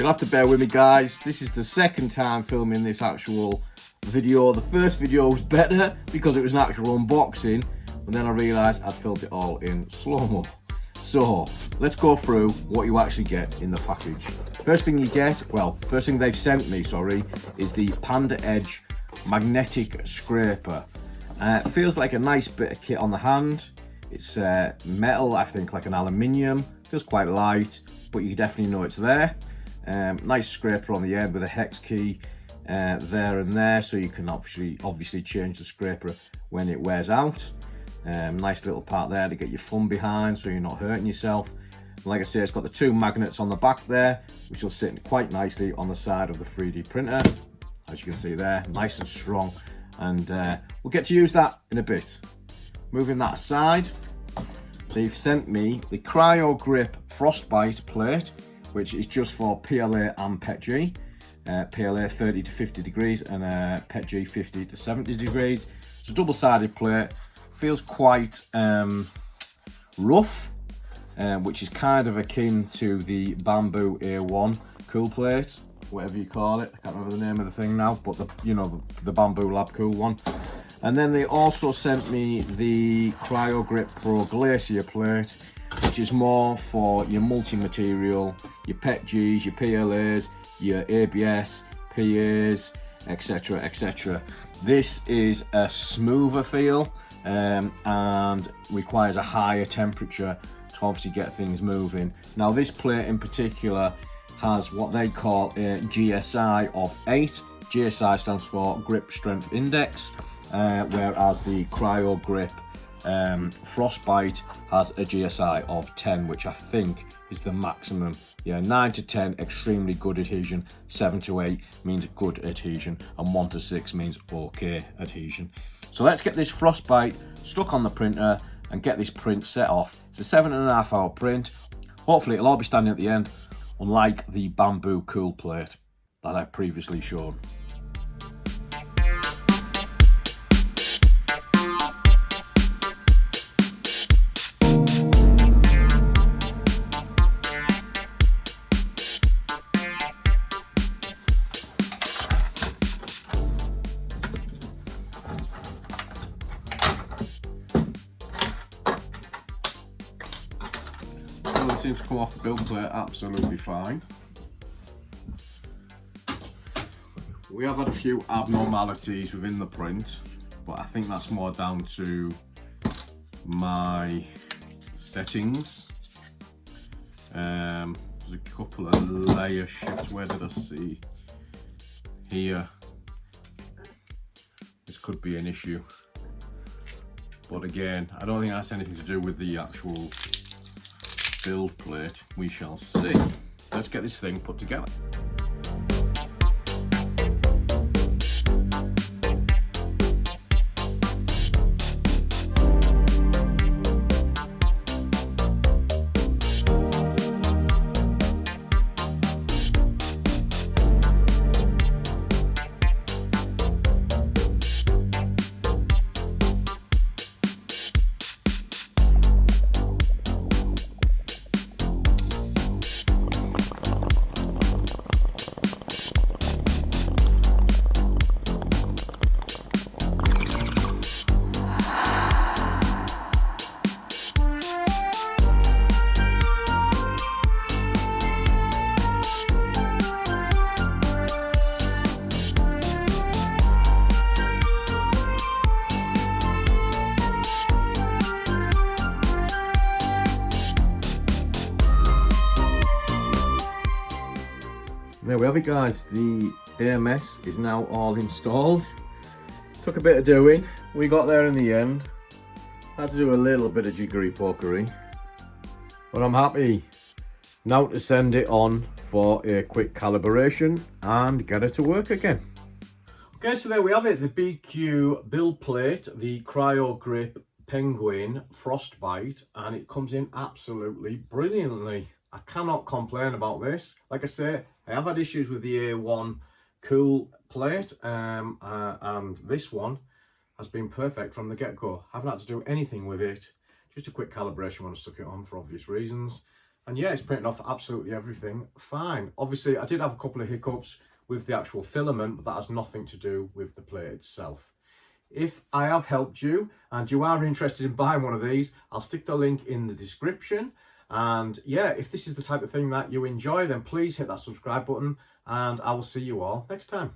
You'll have to bear with me, guys. This is the second time filming this actual video. The first video was better because it was an actual unboxing, but then I realised I'd filmed it all in slow-mo. So let's go through what you actually get in the package. First thing you get, well, first thing they've sent me, sorry, is the Panda Edge magnetic scraper. It feels like a nice bit of kit on the hand. It's metal, I think, like an aluminium. Feels quite light, but you definitely know it's there. Nice scraper on the end with a hex key there and there, so you can obviously change the scraper when it wears out. Nice little part there to get your thumb behind so you're not hurting yourself. And like I say, it's got the two magnets on the back there, which will sit quite nicely on the side of the 3D printer, as you can see there, nice and strong. And we'll get to use that in a bit. Moving that aside, they've sent me the CryoGrip Frostbite plate, which is just for PLA and PETG. PLA 30 to 50 degrees and PETG 50 to 70 degrees. It's a double-sided plate. Feels quite rough, which is kind of akin to the Bambu A1 Cool Plate, whatever you call it. I can't remember the name of the thing now, but the Bambu Lab Cool one. And then they also sent me the CryoGrip Pro Glacier plate, which is more for your multi-material, your PETGs, your PLAs, your ABS, PAs, etc, etc. This is a smoother feel and requires a higher temperature to obviously get things moving. Now this plate in particular has what they call a GSI of 8. GSI stands for Grip Strength Index, whereas the CryoGrip Frostbite has a GSI of 10, which I think is the maximum. Yeah, 9 to 10 extremely good adhesion, 7 to 8 means good adhesion, and 1 to 6 means okay adhesion. So let's get this Frostbite stuck on the printer and get this print set off. It's a 7.5 hour print. Hopefully it'll all be standing at the end, unlike the Bambu Cool Plate that I've previously shown. It seems to come off the build plate absolutely fine. We have had a few abnormalities within the print, but I think that's more down to my settings. There's a couple of layer shifts. Where did I see? Here. This could be an issue. But again, I don't think that's anything to do with the actual build plate. We shall see. Let's get this thing put together. There we have it, guys. The AMS is now all installed. Took a bit of doing. We got there in the end. Had to do a little bit of jiggery pokery, but I'm happy now to send it on for a quick calibration and get it to work again. Okay, so there we have it, the BIQU build plate, the CryoGrip Penguin Frostbite, and it comes in absolutely brilliantly. I cannot complain about this. Like I say, I have had issues with the A1 Cool Plate, and this one has been perfect from the get-go. Haven't had to do anything with it. Just a quick calibration when I stuck it on for obvious reasons. And yeah, it's printing off absolutely everything fine. Obviously, I did have a couple of hiccups with the actual filament, but that has nothing to do with the plate itself. If I have helped you and you are interested in buying one of these, I'll stick the link in the description. And yeah, if this is the type of thing that you enjoy, then please hit that subscribe button, and I will see you all next time.